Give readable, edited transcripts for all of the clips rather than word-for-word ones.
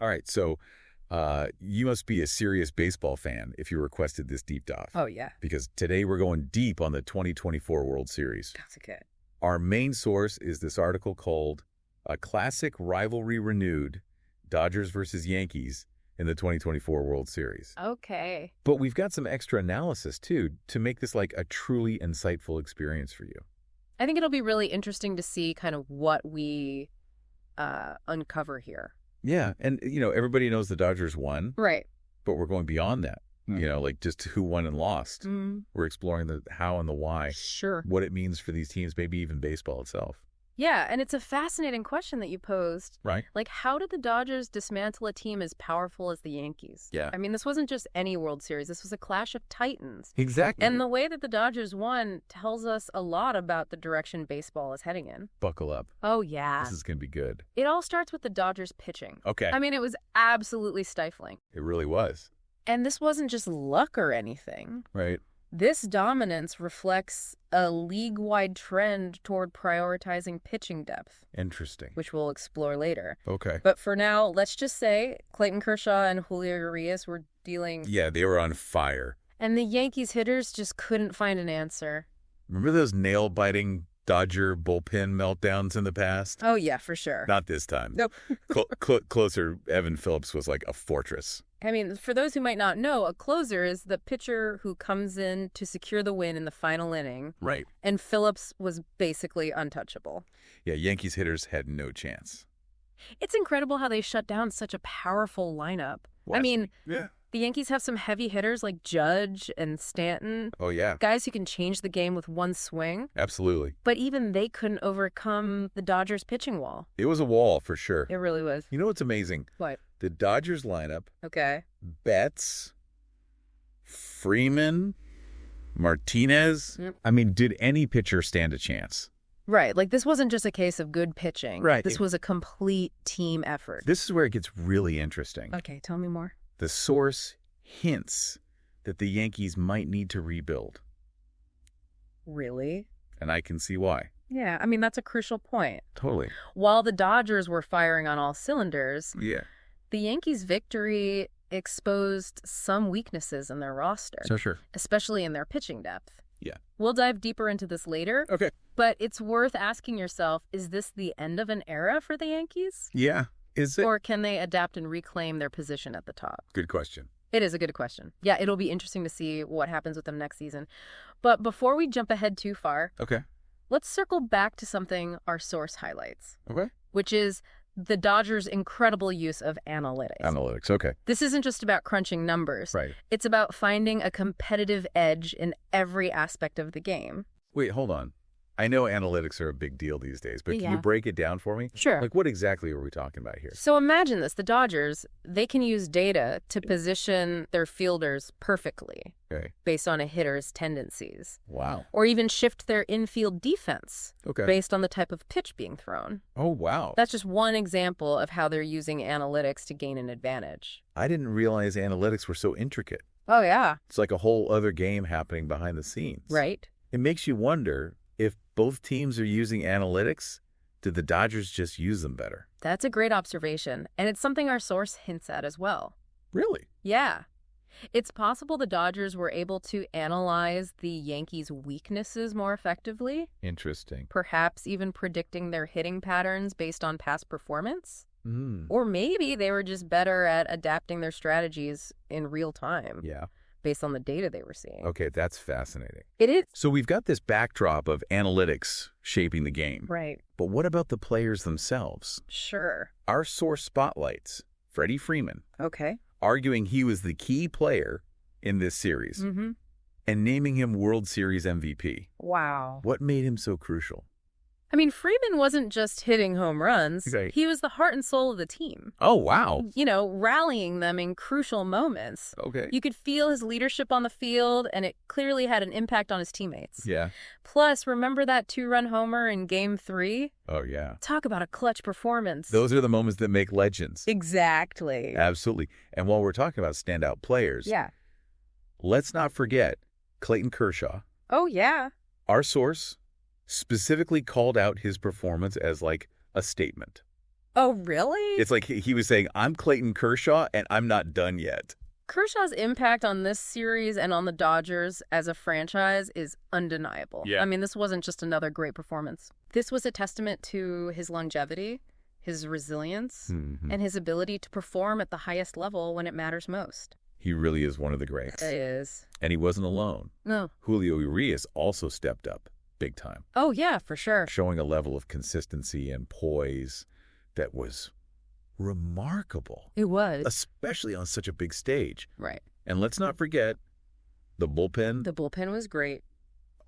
All right, so you must be a serious baseball fan if you requested this deep dive. Oh, yeah. Because today we're going deep on the 2024 World Series. That's okay. Our main source is this article called A Classic Rivalry Renewed, Dodgers versus Yankees in the 2024 World Series. Okay. But we've got some extra analysis, too, to make this like a truly insightful experience for you. I think it'll be really interesting to see kind of what we uncover here. Yeah, and, everybody knows the Dodgers won. Right. But we're going beyond that. Like just who won and lost. Mm. We're exploring the how and the why. Sure. What it means for these teams, maybe even baseball itself. Yeah, and it's a fascinating question that you posed. Right. Like, how did the Dodgers dismantle a team as powerful as the Yankees? Yeah. I mean, this wasn't just any World Series. This was a clash of titans. Exactly. And the way that the Dodgers won tells us a lot about the direction baseball is heading in. Buckle up. Oh, yeah. This is going to be good. It all starts with the Dodgers pitching. Okay. I mean, it was absolutely stifling. It really was. And this wasn't just luck or anything. Right. This dominance reflects a league-wide trend toward prioritizing pitching depth. Interesting. Which we'll explore later. Okay. But for now, let's just say Clayton Kershaw and Julio Urias were dealing... Yeah, they were on fire. And the Yankees hitters just couldn't find an answer. Remember those nail-biting Dodger bullpen meltdowns in the past? Oh, yeah, for sure. Not this time. Nope. Closer, Evan Phillips was like a fortress. I mean, for those who might not know, a closer is the pitcher who comes in to secure the win in the final inning. Right. And Phillips was basically untouchable. Yeah, Yankees hitters had no chance. It's incredible how they shut down such a powerful lineup. I mean, the Yankees have some heavy hitters like Judge and Stanton. Oh, yeah. Guys who can change the game with one swing. Absolutely. But even they couldn't overcome the Dodgers' pitching wall. It was a wall for sure. It really was. You know what's amazing? What? The Dodgers lineup. Okay. Betts, Freeman, Martinez. Yep. I mean, did any pitcher stand a chance? Right. Like, this wasn't just a case of good pitching. Right. This was a complete team effort. This is where it gets really interesting. Okay, tell me more. The source hints that the Yankees might need to rebuild. Really? And I can see why. Yeah, I mean, that's a crucial point. Totally. While the Dodgers were firing on all cylinders, Yeah. the Yankees' victory exposed some weaknesses in their roster. So sure. Especially in their pitching depth. Yeah. We'll dive deeper into this later. Okay. But it's worth asking yourself, is this the end of an era for the Yankees? Yeah. Is it? Or can they adapt and reclaim their position at the top? Good question. It is a good question. Yeah, it'll be interesting to see what happens with them next season. But before we jump ahead too far, Okay. let's circle back to something our source highlights, Okay. which is the Dodgers' incredible use of analytics. Analytics. Okay. This isn't just about crunching numbers. Right. It's about finding a competitive edge in every aspect of the game. Wait, hold on. I know analytics are a big deal these days, but can Yeah. you break it down for me? Sure. Like, what exactly are we talking about here? So imagine this. The Dodgers, they can use data to position their fielders perfectly Okay. based on a hitter's tendencies, Wow. or even shift their infield defense Okay. based on the type of pitch being thrown. Oh, wow. That's just one example of how they're using analytics to gain an advantage. I didn't realize analytics were so intricate. Oh, yeah. It's like a whole other game happening behind the scenes. Right. It makes you wonder if both teams are using analytics, did the Dodgers just use them better? That's a great observation, and it's something our source hints at as well. Really? Yeah. It's possible the Dodgers were able to analyze the Yankees' weaknesses more effectively, Interesting. perhaps even predicting their hitting patterns based on past performance. Mm. Or maybe they were just better at adapting their strategies in real time Yeah. based on the data they were seeing. Okay, that's fascinating. It is. So we've got this backdrop of analytics shaping the game. Right. But what about the players themselves? Sure. Our source spotlights Freddie Freeman, Okay. arguing he was the key player in this series Mm-hmm. and naming him World Series MVP. Wow. What made him so crucial? I mean, Freeman wasn't just hitting home runs. Right. He was the heart and soul of the team. Oh, wow. You know, rallying them in crucial moments. Okay. You could feel his leadership on the field, and it clearly had an impact on his teammates. Yeah. Plus, remember that 2-run homer in Game 3? Oh, yeah. Talk about a clutch performance. Those are the moments that make legends. Exactly. Absolutely. And while we're talking about standout players, Yeah. let's not forget Clayton Kershaw. Oh, yeah. Our source specifically called out his performance as like a statement. Oh, really? It's like he was saying, I'm Clayton Kershaw, and I'm not done yet. Kershaw's impact on this series and on the Dodgers as a franchise is undeniable. Yeah. I mean, this wasn't just another great performance. This was a testament to his longevity, his resilience, and his ability to perform at the highest level when it matters most. He really is one of the greats. He is. And he wasn't alone. No. Julio Urias also stepped up big time. Oh, yeah, for sure. Showing a level of consistency and poise that was remarkable. It was. Especially on such a big stage. Right. And let's not forget the bullpen. The bullpen was great.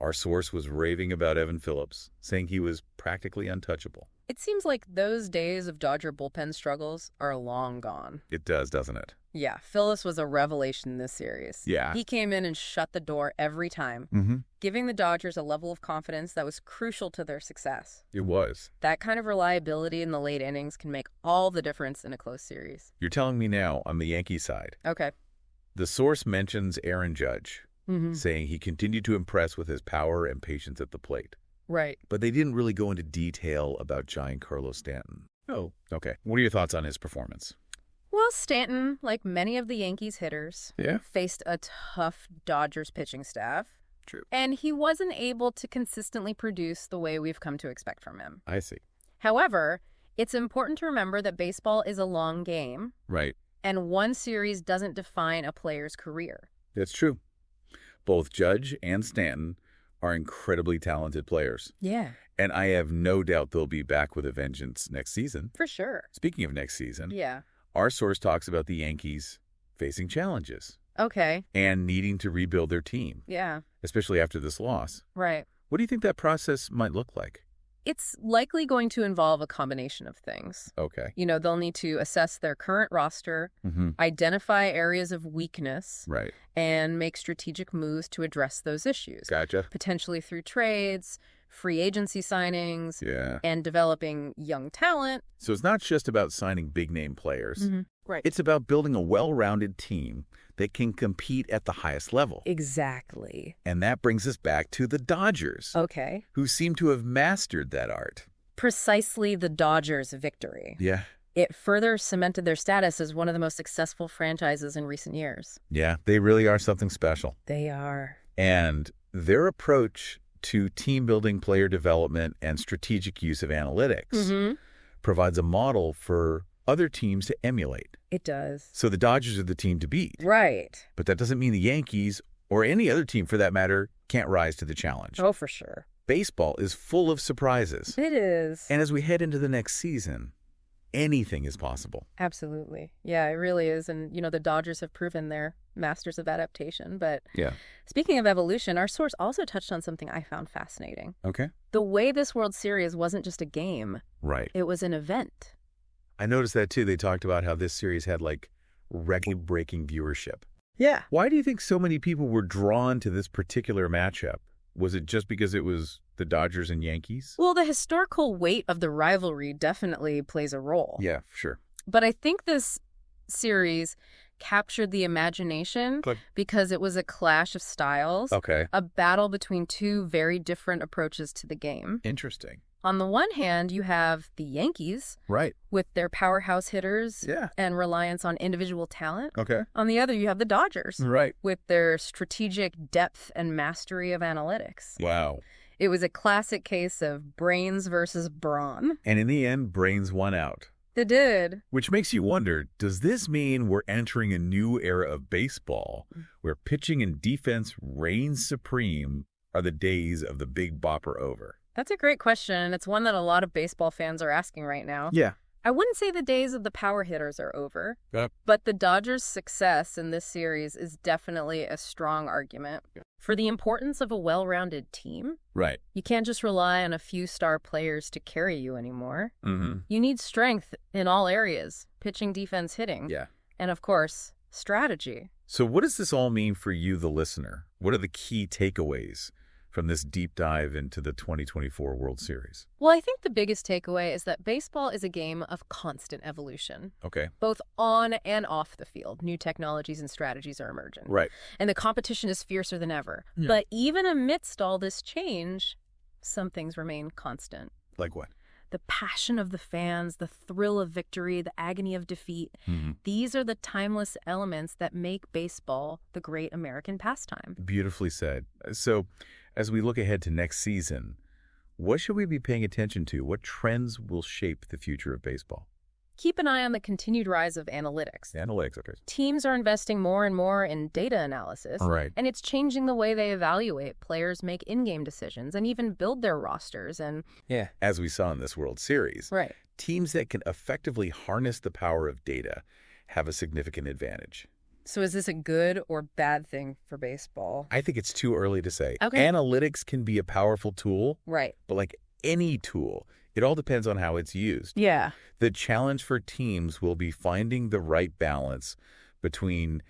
Our source was raving about Evan Phillips, saying he was practically untouchable. It seems like those days of Dodger bullpen struggles are long gone. It does, doesn't it? Yeah, Phillips was a revelation in this series. Yeah. He came in and shut the door every time, giving the Dodgers a level of confidence that was crucial to their success. It was. That kind of reliability in the late innings can make all the difference in a close series. You're telling me now on the Yankee side. Okay. The source mentions Aaron Judge, saying he continued to impress with his power and patience at the plate. Right. But they didn't really go into detail about Giancarlo Stanton. Oh, okay. What are your thoughts on his performance? Well, Stanton, like many of the Yankees hitters, faced a tough Dodgers pitching staff. True. And he wasn't able to consistently produce the way we've come to expect from him. I see. However, it's important to remember that baseball is a long game. Right. And one series doesn't define a player's career. That's true. Both Judge and Stanton are incredibly talented players. Yeah. And I have no doubt they'll be back with a vengeance next season. For sure. Speaking of next season, yeah, our source talks about the Yankees facing challenges. Okay. And needing to rebuild their team. Yeah. Especially after this loss. Right. What do you think that process might look like? It's likely going to involve a combination of things. Okay. You know, they'll need to assess their current roster, identify areas of weakness, right, and make strategic moves to address those issues. Gotcha. Potentially through trades, free agency signings, yeah, and developing young talent. So it's not just about signing big-name players. Right. It's about building a well-rounded team that can compete at the highest level. Exactly. And that brings us back to the Dodgers. Okay. Who seem to have mastered that art. Precisely the Dodgers' victory. Yeah. It further cemented their status as one of the most successful franchises in recent years. Yeah, they really are something special. They are. And their approach to team building, player development, and strategic use of analytics provides a model for other teams to emulate. It does. So the Dodgers are the team to beat. Right. But that doesn't mean the Yankees, or any other team for that matter, can't rise to the challenge. Oh, for sure. Baseball is full of surprises. It is. And as we head into the next season, anything is possible. Absolutely. Yeah, it really is. And, you know, the Dodgers have proven they're masters of adaptation. But yeah, speaking of evolution, our source also touched on something I found fascinating. Okay. The way this World Series wasn't just a game. Right. It was an event. I noticed that too. They talked about how this series had like record-breaking viewership. Yeah. Why do you think so many people were drawn to this particular matchup? Was it just because it was the Dodgers and Yankees? Well, the historical weight of the rivalry definitely plays a role. Yeah, sure. But I think this series captured the imagination because it was a clash of styles. Okay. A battle between two very different approaches to the game. Interesting. On the one hand, you have the Yankees. Right. With their powerhouse hitters. Yeah. And reliance on individual talent. Okay. On the other, you have the Dodgers. Right. With their strategic depth and mastery of analytics. Wow. It was a classic case of brains versus brawn. And in the end, brains won out. They did. Which makes you wonder, does this mean we're entering a new era of baseball where pitching and defense reign supreme? Are the days of the big bopper over? That's a great question, and it's one that a lot of baseball fans are asking right now. Yeah. I wouldn't say the days of the power hitters are over, Yep. but the Dodgers' success in this series is definitely a strong argument for the importance of a well-rounded team. Right. You can't just rely on a few star players to carry you anymore. Mm-hmm. You need strength in all areas, pitching, defense, hitting. Yeah. And, of course, strategy. So what does this all mean for you, the listener? What are the key takeaways from this deep dive into the 2024 World Series? Well, I think the biggest takeaway is that baseball is a game of constant evolution. Okay. Both on and off the field, new technologies and strategies are emerging. Right. And the competition is fiercer than ever. Yeah. But even amidst all this change, some things remain constant. Like what? The passion of the fans, the thrill of victory, the agony of defeat. These are the timeless elements that make baseball the great American pastime. Beautifully said. So, as we look ahead to next season, what should we be paying attention to? What trends will shape the future of baseball? Keep an eye on the continued rise of analytics. Analytics, okay. Teams are investing more and more in data analysis, Right. and it's changing the way they evaluate players, make in-game decisions, and even build their rosters. And As we saw in this World Series, right. teams that can effectively harness the power of data have a significant advantage. So is this a good or bad thing for baseball? I think it's too early to say. Okay. Analytics can be a powerful tool, Right. but like any tool, it all depends on how it's used. Yeah. The challenge for teams will be finding the right balance between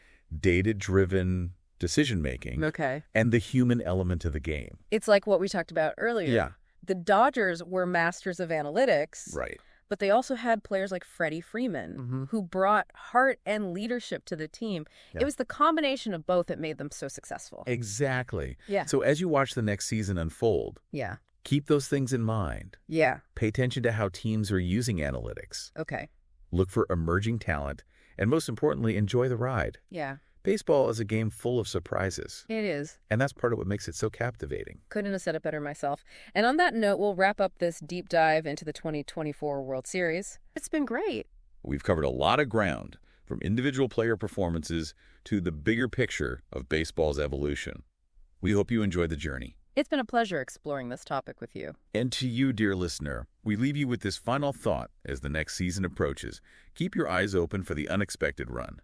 data-driven decision-making Okay. and the human element of the game. It's like what we talked about earlier. Yeah. The Dodgers were masters of analytics, Right. but they also had players like Freddie Freeman who brought heart and leadership to the team. Yeah. It was the combination of both that made them so successful. Exactly. Yeah. So as you watch the next season unfold, Yeah. keep those things in mind. Yeah. Pay attention to how teams are using analytics. Okay. Look for emerging talent, and most importantly, enjoy the ride. Yeah. Baseball is a game full of surprises, It is. and that's part of what makes it so captivating. Couldn't have said it better myself. And on that note, we'll wrap up this deep dive into the 2024 World Series. It's been great. We've covered a lot of ground, from individual player performances to the bigger picture of baseball's evolution. We hope you enjoyed the journey. It's been a pleasure exploring this topic with you. And to you, dear listener, we leave you with this final thought as the next season approaches. Keep your eyes open for the unexpected run.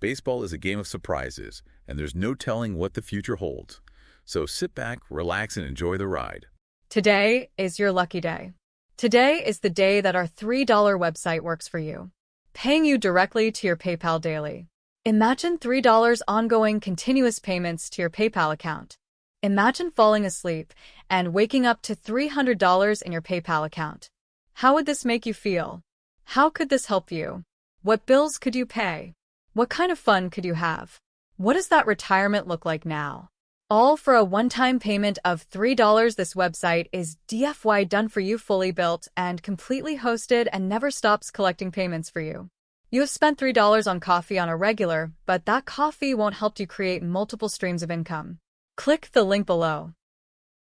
Baseball is a game of surprises, and there's no telling what the future holds. So sit back, relax, and enjoy the ride. Today is your lucky day. Today is the day that our $3 website works for you, paying you directly to your PayPal daily. Imagine $3 ongoing continuous payments to your PayPal account. Imagine falling asleep and waking up to $300 in your PayPal account. How would this make you feel? How could this help you? What bills could you pay? What kind of fun could you have? What does that retirement look like now? All for a one-time payment of $3. This website is DFY done for you, fully built and completely hosted, and never stops collecting payments for you. You have spent $3 on coffee on a regular, but that coffee won't help you create multiple streams of income. Click the link below.